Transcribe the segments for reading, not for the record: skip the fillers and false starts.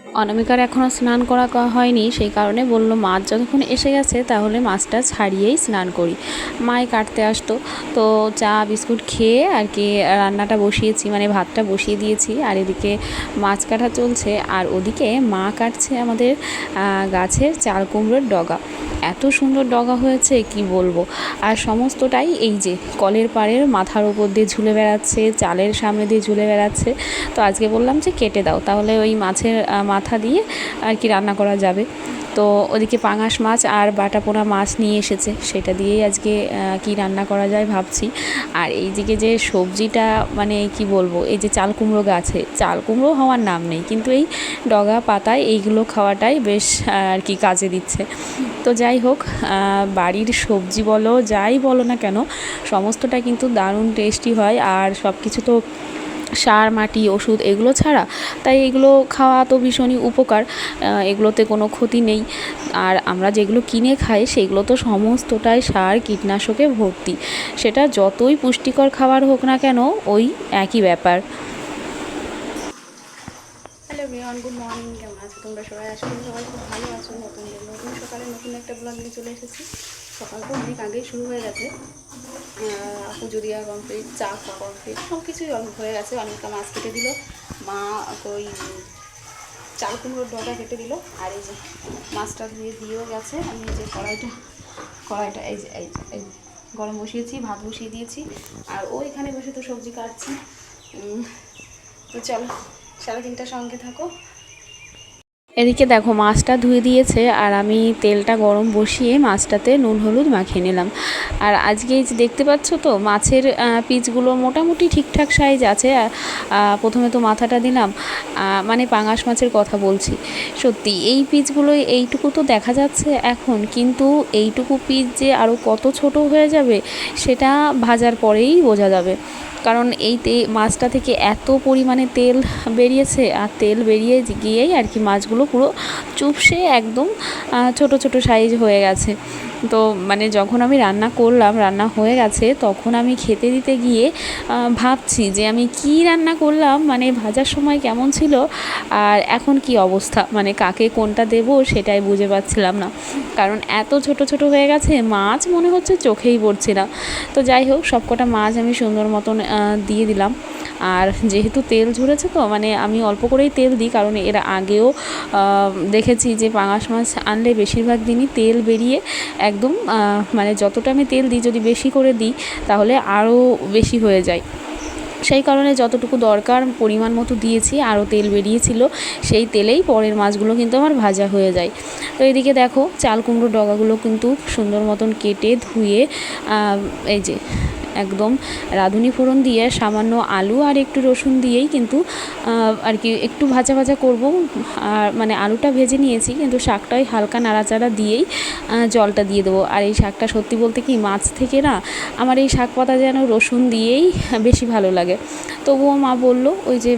অনামিকার এখনও স্নান করা হয়নি, সেই কারণে বললো মাছ যতক্ষণ এসে গেছে তাহলে মাছটা ছাড়িয়েই স্নান করি। মাই কাটতে আসতো, তো চা বিস্কুট খেয়ে আর কি রান্নাটা বসিয়েছি, মানে ভাতটা বসিয়ে দিয়েছি। আর এদিকে মাছ কাটা চলছে, আর ওদিকে মা কাটছে আমাদের গাছের চাল কুমড়োর ডগা। এত সুন্দর ডগা হয়েছে কি বলবো। আর সমস্তটাই এই যে কলের পাড়ের মাথার উপর দিয়ে ঝুলে বেড়াচ্ছে, চালের সামনে দিয়ে ঝুলে বেড়াচ্ছে। তো আজকে বললাম যে কেটে দাও, তাহলে ওই মাছের মাথা দিয়ে আর কি রান্না করা যাবে। তো ওদিকে পাঙাশ মাছ আর বাটা পোনা মাছ নিয়ে এসেছে, সেটা দিয়েই আজকে কি রান্না করা যায় ভাবছি। আর এই দিকে যে সবজিটা, মানে কি বলবো, এই যে চাল কুমড়ো গাছে চাল কুমড়ো হওয়ার নাম নেই, কিন্তু এই ডগা পাতায় এইগুলো খাওয়াটাই বেশ আর কি কাজে দিচ্ছে। তো যাই হোক, বাড়ির সবজি বলো যাই বলো না কেন, সমস্তটা কিন্তু দারুণ টেস্টি হয়। আর সব কিছু তো সার, মাটি, ওষুধ এগুলো ছাড়া, তাই এগুলো খাওয়া তো ভীষণই উপকার, এগুলোতে কোনো ক্ষতি নেই। আর আমরা যেগুলো কিনে খাই সেগুলো তো সমস্তটাই সার, কীটনাশকে ভর্তি। সেটা যতই পুষ্টিকর খাবার হোক না কেন, ওই একই ব্যাপার। Hello everyone, good morning. কেমন আছো তোমরা সবাই? আশা করি সবাই খুব ভালো আছো। নতুন সকালে নতুন একটা ব্লগ নিয়ে চলে এসেছি। সকাল তো অনেক আগেই শুরু হয়ে গেছে, পুজো দেওয়া কমপ্লিট, চা খাওয়া কমপ্লিট, সব কিছুই অনেক হয়ে গেছে। অনেকটা মাছ কেটে দিল মা, ওই চাল কুমড়োর ডগা কেটে দিল। আর এই যে মাছটা ধুয়ে দিয়েও গেছে। আমি এই যে কড়াইটা এই যে গরম বসিয়েছি, ভাত বসিয়ে দিয়েছি। আর ও এখানে বসে তো সবজি কাটছি। তো চলো, সারাদিনটা সঙ্গে থাকো। এদিকে দেখো মাছটা ধুয়ে দিয়েছে, আর আমি তেলটা গরম বসিয়ে মাছটাতে নুন হলুদ মাখিয়ে নিলাম। আর আজকে এই যে দেখতে পাচ্ছ তো মাছের পিসগুলো মোটামুটি ঠিকঠাক সাইজ আছে। প্রথমে তো মাথাটা দিলাম, মানে পাঙাশ মাছের কথা বলছি। সত্যি এই পিসগুলো এইটুকু তো দেখা যাচ্ছে এখন, কিন্তু এইটুকু পিস যে আরও কত ছোট হয়ে যাবে সেটা ভাজার পরেই বোঝা যাবে। কারণ এই মাছটা থেকে এত পরিমাণে তেল বেরিয়েছে, আর তেল বেরিয়ে গিয়েই আর কি মাছগুলো পুরো চুপসে একদম ছোট ছোট সাইজ হয়ে গেছে। তো মানে যখন আমি রান্না করলাম, রান্না হয়ে গেছে, তখন আমি খেতে দিতে গিয়ে ভাবছি যে আমি কি রান্না করলাম, মানে ভাজার সময় কেমন ছিল আর এখন কি অবস্থা, মানে কাকে কোনটা দেব সেটাই বুঝে পাচ্ছিলাম না। কারণ এত ছোট ছোট হয়ে গেছে, মাছ মনে হচ্ছে চোখেই পড়ছে না। তো যাই হোক, সবকটা মাছ আমি সুন্দর মতন দিয়ে দিলাম। আর যেহেতু তেল ঝরেছে, তো মানে আমি অল্প করেই তেল দিই, কারণ এর আগেও দেখেছি যে পাঙাশ মাছ আনলে বেশিরভাগ দিনই তেল বেরিয়ে একদম, মানে যতটা আমি তেল দিই যদি বেশি করে দিই তাহলে আরও বেশি হয়ে যায়। সেই কারণে যতটুকু দরকার পরিমাণ মতো দিয়েছি, আরও তেল বেরিয়েছিল, সেই তেলেই পরের মাছগুলো কিন্তু আমার ভাজা হয়ে যায়। তো এদিকে দেখো চাল কুমড়োর ডগাগুলো কিন্তু সুন্দর মতন কেটে ধুয়ে এই যে একদম রাঁধুনি ফোড়ন দিয়ে সামান্য আলু আর একটু রসুন দিয়েই কিন্তু আর কি একটু ভাজা ভাজা করব। আর মানে আলুটা ভেজে নিয়েছি, কিন্তু শাকটাই হালকা নাড়াচাড়া দিয়েই জলটা দিয়ে দেবো। আর এই শাকটা সত্যি বলতে কি, মাছ থেকে না আমার এই শাক পাতা যেন রসুন দিয়েই বেশি ভালো লাগে। তবুও মা বলল ওই যে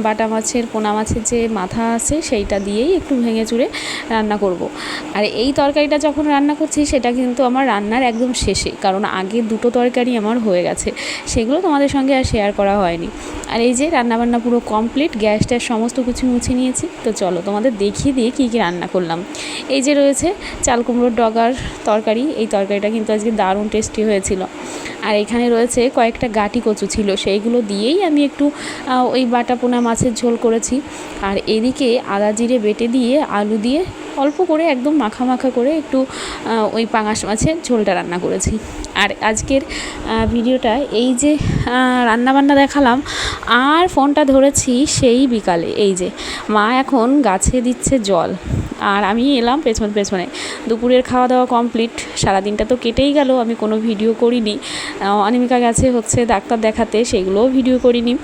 বাটা মাছের, পোনা মাছের যে মাথা আছে সেইটা দিয়েই একটু ভেঙে চুড়ে রান্না করব। আর এই তরকারিটা যখন রান্না করছি সেটা কিন্তু আমার রান্নার একদম শেষে, কারণ আগে দুটো তরকারি আমার হয়ে গেছে, সেগুলো তোমাদের সঙ্গে আর শেয়ার করা হয়নি। আর এই যে রান্নাবান্না পুরো কমপ্লিট, গ্যাস ট্যাস সমস্ত কিছু মুছে নিয়েছি। তো চলো তোমাদের দেখিয়ে দিয়ে কী কী রান্না করলাম। এই যে রয়েছে চাল কুমড়োর ডগার তরকারি, এই তরকারিটা কিন্তু আজকে দারুণ টেস্টি হয়েছিল। আর এখানে রয়েছে কয়েকটা গাঁটি কচু ছিল, সেইগুলো দিয়েই আমি একটু ওই বাটা পোনা মাছের ঝোল করেছি। আর এদিকে আদা জিরে বেটে দিয়ে আলু দিয়ে অল্প করে একদম মাখা মাখা করে একটু ওই পাঙাশ মাছের ঝোলটা রান্না করেছি। আর আজকের ভিডিওটা এই যে রান্নাবান্না দেখালাম, আর ফোনটা ধরেছি সেই বিকালে। এই যে মা এখন গাছে দিচ্ছে জল, আর আমি এলাম পেছনে। দুপুরের খাওয়া দাওয়া কমপ্লিট, সারাদিনটা তো কেটেই গেল, আমি কোনো ভিডিও করিনি। অনামিকা গেছে হচ্ছে ডাক্তার দেখাতে, সেগুলোও ভিডিও করিনি।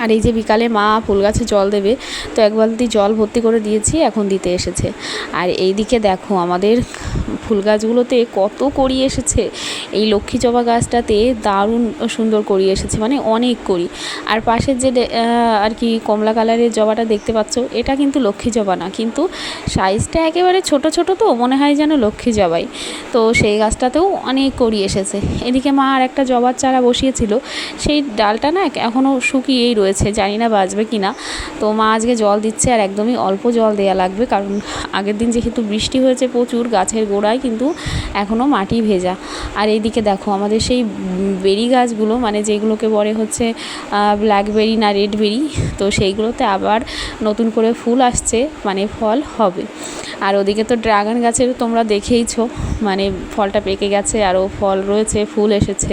আর এই যে বিকালে মা ফুল গাছে জল দেবে, তো এক বালতি জল ভর্তি করে দিয়েছি, এখন দিতে এসেছে। আর এই দিকে দেখো আমাদের ফুল গাছগুলোতে কত কড়ি এসেছে। এই লক্ষ্মী জবা গাছটাতে দারুণ সুন্দর কড়ি এসেছে, মানে অনেক কড়ি। আর পাশের যে আর কি কমলা কালারের জবাটা দেখতে পাচ্ছ, এটা কিন্তু লক্ষ্মী জবা না, কিন্তু সাইজটা একেবারে ছোট ছোট, তো মনে হয় যেন লক্ষ্মী জবাই। তো সেই গাছটাতেও অনেক কড়ি এসেছে। এদিকে মা আর একটা জবার চারা বসিয়েছিল, সেই ডালটা না এখনও শুকিয়েই রয়েছে। রয়েছে, জানি না বাঁচবে কি না। তো মা আজকে জল দিচ্ছে, আর একদমই অল্প জল দেওয়া লাগবে, কারণ আগের দিন যেহেতু বৃষ্টি হয়েছে প্রচুর, গাছের গোড়ায় কিন্তু এখনও মাটি ভেজা। আর এইদিকে দেখো আমাদের সেই বেরি গাছগুলো, মানে যেগুলোকে বলে হচ্ছে ব্ল্যাকবেরি না রেডবেরি, তো সেইগুলোতে আবার নতুন করে ফুল আসছে, মানে ফল হবে। আর ওদিকে তো ড্রাগন গাছের তোমরা দেখেইছো, মানে ফলটা পেকে গেছে, আরও ফল রয়েছে, ফুল এসেছে।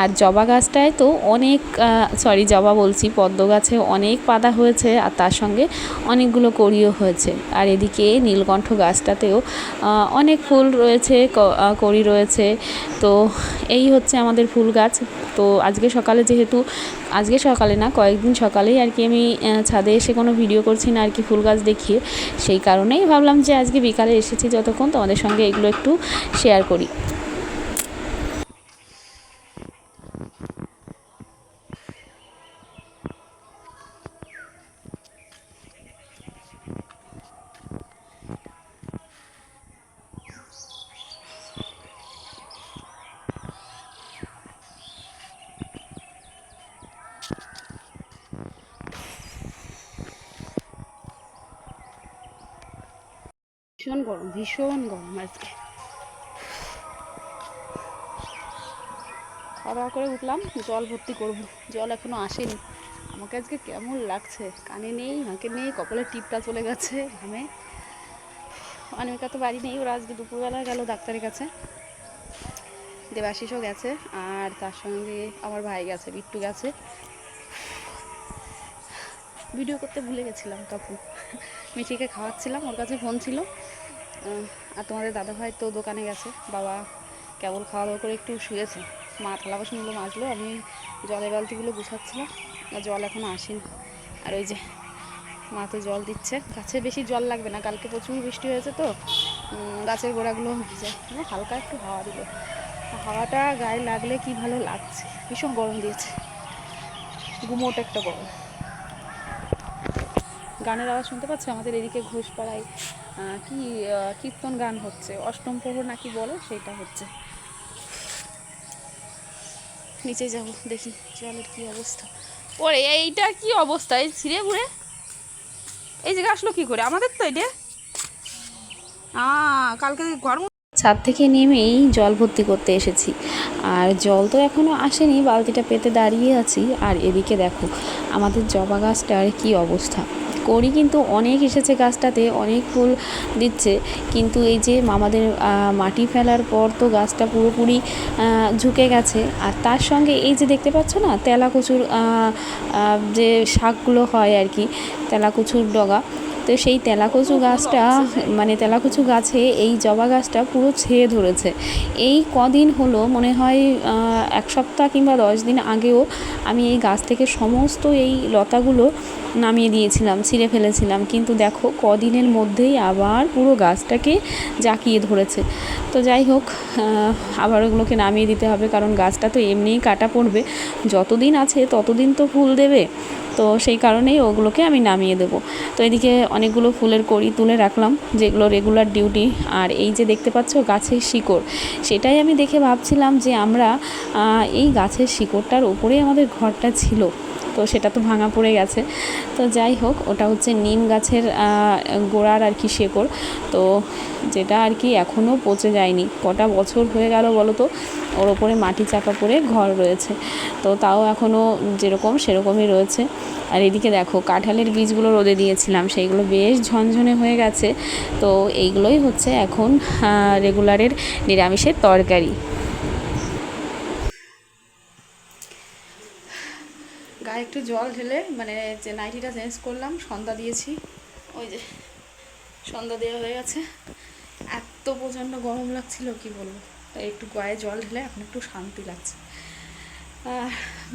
আর জবা গাছটায় তো অনেক জবা বলছি, পদ্ম গাছে অনেক পাতা হয়েছে, আর তার সঙ্গে অনেকগুলো কড়িও হয়েছে। আর এদিকে নীলকণ্ঠ গাছটাতেও অনেক ফুল রয়েছে, কড়ি রয়েছে। তো এই হচ্ছে আমাদের ফুল গাছ। তো আজকে সকালে না, কয়েকদিন সকালেই আর কি আমি ছাদে এসে কোনো ভিডিও করছি না আর কি, ফুল গাছ দেখিয়ে। সেই কারণেই ভাবলাম যে আজকে বিকালে এসেছি যতক্ষণ, তোমাদের সঙ্গে এগুলো একটু শেয়ার করি। ভীষণ গরম আজকে। খাওয়া দাওয়া করে উঠলাম, জল ভর্তি করব, জল এখনো আসেনি। আমাকে আজকে কেমন লাগছে, কানে নেই, হাঁকে নেই, কপালের টিপটা চলে গেছে ঘামে। অনেকা তো বাড়ি নেই, ওরা আজকে দুপুরবেলা গেল ডাক্তারের কাছে, দেবাশিসও গেছে, আর তার সঙ্গে আমার ভাই গেছে, বিট্টু গেছে। ভিডিও করতে ভুলে গেছিলাম তখন, মিঠিকে খাওয়াচ্ছিলাম, ওর কাছে ফোন ছিল। আর তোমাদের দাদাভাই তো দোকানে গেছে, বাবা কেবল খাওয়া দাওয়া করে একটু শুয়েছে। মা থালা বাসনগুলো মাজলো, আমি জলের বালতিগুলো গুছাচ্ছিলাম, আর জল এখনও আসেনি। আর ওই যে মা তো জল দিচ্ছে, গাছে বেশি জল লাগবে না, কালকে প্রচুর বৃষ্টি হয়েছে তো গাছের গোড়াগুলো ভিজে, হালকা একটু হাওয়া দিল, হাওয়াটা গায়ে লাগলে কি ভালো লাগছে। ভীষণ গরম দিয়েছে, গুমোট একটা গরম। গানের আওয়াজ শুনতে পাচ্ছি, আমাদের এদিকে ঘোষপাড়ায় কি কীর্তন গান হচ্ছে, অষ্টম প্রহর নাকি বলে, সেটা হচ্ছে। নিচে যাব, দেখি জলের কি অবস্থা। ওরে এইটা কি অবস্থা, এই ছিঁড়ে ঘুরে এই জায়গা আসলো কি করে আমাদের? তো এটা কালকে ঘর ছাদ থেকে নেমেই জল ভর্তি করতে এসেছি, আর জল তো এখনও আসেনি, বালতিটা পেতে দাঁড়িয়ে আছি। আর এদিকে দেখো আমাদের জবা গাছটার কি অবস্থা, কড়ি কিন্তু অনেক এসেছে গাছটাতে, অনেক ফুল দিচ্ছে, কিন্তু এই যে আমাদের মাটি ফেলার পর তো গাছটা পুরোপুরি ঝুঁকে গেছে। আর তার সঙ্গে এই যে দেখতে পাচ্ছ না তেলাকুচুর যে শাকগুলো হয় আর কি, তেলাকুচুর ডগা, তো সেই তেলাকুচু গাছটা, মানে তেলাকুচু গাছে এই জবা গাছটা পুরো ছেয়ে ধরেছে। এই কদিন হলো, মনে হয় 1 সপ্তাহ কিংবা 10 দিন আগেও আমি এই গাছ থেকে সমস্ত এই লতাগুলো নামিয়ে দিয়েছিলাম, ছিঁড়ে ফেলেছিলাম, কিন্তু দেখো কদিনের মধ্যেই আবার পুরো গাছটাকে জাঁকিয়ে ধরেছে। তো যাই হোক, আবার ওগুলোকে নামিয়ে দিতে হবে, কারণ গাছটা তো এমনিই কাটা পড়বে, যতদিন আছে ততদিন তো ফুল দেবে, তো সেই কারণেই ওগুলোকে আমি নামিয়ে দেবো। তো এদিকে অনেকগুলো ফুলের কড়ি তুলে রাখলাম, যেগুলো রেগুলার ডিউটি। আর এই যে দেখতে পাচ্ছ গাছের শিকড়, সেটাই আমি দেখে ভাবছিলাম যে আমরা এই গাছের শিকড়টার ওপরেই আমাদের ঘরটা ছিল, তো সেটা তো ভাঙা পড়ে গেছে। তো যাই হোক, ওটা হচ্ছে নিম গাছের গোড়ার আর কি শেকড়, তো যেটা আর কি এখনও পচে যায়নি। কটা বছর হয়ে গেল বলো তো, ওর ওপরে মাটি চাপা পড়ে ঘর রয়েছে, তো তাও এখনও যেরকম সেরকমই রয়েছে। আর এদিকে দেখো কাঁঠালের বীজগুলো রোদে দিয়েছিলাম, সেইগুলো বেশ ঝনঝনে হয়ে গেছে। তো এইগুলোই হচ্ছে এখন রেগুলারের নিরামিষের তরকারি। গায়ে একটু জল ঢেলে, মানে যে নাইটিটা চেঞ্জ করলাম, সন্ধ্যা দিয়েছি, ওই যে সন্ধ্যা দেওয়া হয়ে গেছে। এত প্রচণ্ড গরম লাগছিল কি বলবো, তাই একটু গায়ে জল ঢেলে এখন একটু শান্তি লাগছে।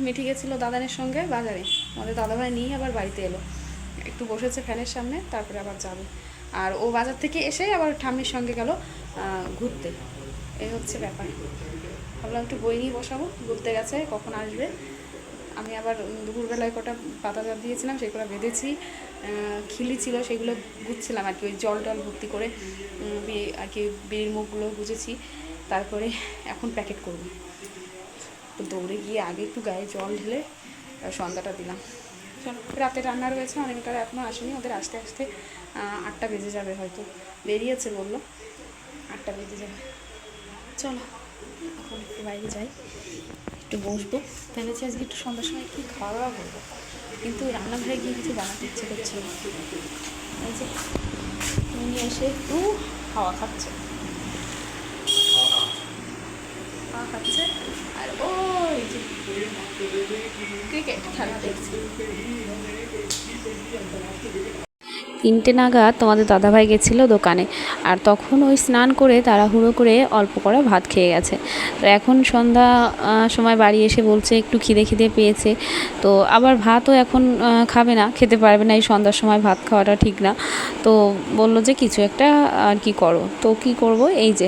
মিঠি গেছিলো দাদানের সঙ্গে বাজারে, আমাদের দাদাভাই নিয়ে আবার বাড়িতে এলো, একটু বসেছে ফ্যানের সামনে, তারপরে আবার যাবে। আর ও বাজার থেকে এসে আবার ঠাম্মির সঙ্গে গেল ঘুরতে, এই হচ্ছে ব্যাপার। ভাবলাম একটু বই নিয়ে বসাবো, ঘুরতে গেছে, কখন আসবে। আমি আবার দুপুরবেলায় কটা পাতা জাত দিয়েছিলাম, সেগুলো বেঁধেছি, খিলি ছিল সেগুলো গুছছিলাম আর কি, ওই জল টল ভর্তি করে আর কি বিড়ির মুখগুলো গুছেছি, তারপরে এখন প্যাকেট করব। তো দৌড়ে গিয়ে আগে একটু গায়ে জল ঢেলে সন্ধ্যাটা দিলাম। চলো, রাতে রান্না রয়েছে, অনেকটা এখনও আসেনি, ওদের আসতে আসতে 8টা বেজে যাবে হয়তো, বেরিয়েছে বললো 8টা বেজে যাবে। চলো এখন একটু বাইরে যাই, একটু বসবো, ভেবেছি আজকে একটু সন্ধ্যার সময় কী খাওয়া দাওয়া করবো, কিন্তু রান্নাঘরে গিয়ে কিছু বানাতে ইচ্ছে করছে না। এই যে তুমি এসে একটু হাওয়া খাচ্ছে, হাওয়া খাচ্ছে, আর ওই যে ক্রিকেট খেলা দেখছি। 3টে নাগাদ তোমাদের দাদাভাই গেছিলো দোকানে, আর তখন ওই স্নান করে তাড়াহুড়ো করে অল্প করে ভাত খেয়ে গেছে। তো এখন সন্ধ্যা সময় বাড়ি এসে বলছে একটু খিদে খিদে পেয়েছে, তো আবার ভাতও এখন খাবে না, খেতে পারবে না, এই সন্ধ্যার সময় ভাত খাওয়াটা ঠিক না। তো বললো যে কিছু একটা আর কি করো, তো কি করব, এই যে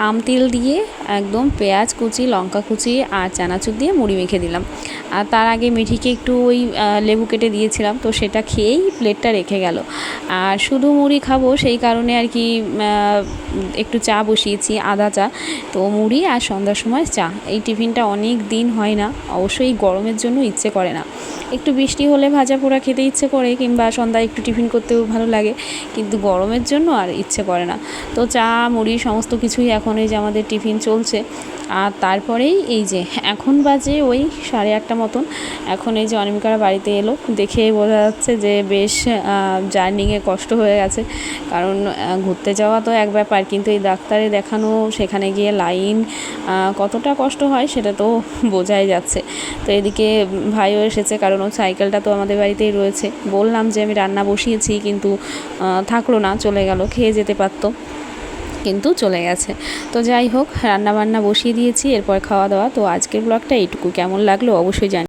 আম তেল দিয়ে একদম পেঁয়াজ কুচি, লঙ্কা কুচি আর চানাচুর দিয়ে মুড়ি মেখে দিলাম। আর তার আগে মিঠিকে একটু ওই লেবু কেটে দিয়েছিলাম, তো সেটা খেয়েই প্লেটটা রেখে গেল। আর শুধু মুড়ি খাবো সেই কারণে আর কি একটু চা বসিয়েছি, আদা চা। তো মুড়ি আর সন্ধ্যার সময় চা, এই টিফিনটা অনেক দিন হয় না, অবশ্যই গরমের জন্য ইচ্ছে করে না। একটু বৃষ্টি হলে ভাজা পোড়া খেতে ইচ্ছে করে, কিংবা সন্ধ্যায় একটু টিফিন করতেও ভালো লাগে, কিন্তু গরমের জন্য আর ইচ্ছে করে না। তো চা মুড়ি সমস্ত কিছুই এখন এই যে আমাদের টিফিন চলছে। আর তারপরেই এই যে এখন বাজে ওই 8:30 মতন, এখন এই যে অনিমিকারা বাড়িতে এলো, দেখেই বোঝা যাচ্ছে যে বেশ জার্নিংয়ে কষ্ট হয়ে গেছে, কারণ ঘুরতে যাওয়া তো এক ব্যাপার, কিন্তু এই ডাক্তারে দেখানো, সেখানে গিয়ে লাইন, কতটা কষ্ট হয় সেটা তো বোঝাই যাচ্ছে। তো এদিকে ভাইও এসেছে, কারণ ও সাইকেলটা তো আমাদের বাড়িতেই রয়েছে, বললাম যে আমি রান্না বসিয়েছি, কিন্তু থাকলো না, চলে গেল, খেয়ে যেতে পারতো, কিন্তু চলে গেছে। তো যাই হোক, রান্না বান্না বসিয়ে দিয়েছি, এরপর খাওয়া দাওয়া। তো আজকের ব্লগটা এইটুকু, কেমন লাগলো অবশ্যই জানি।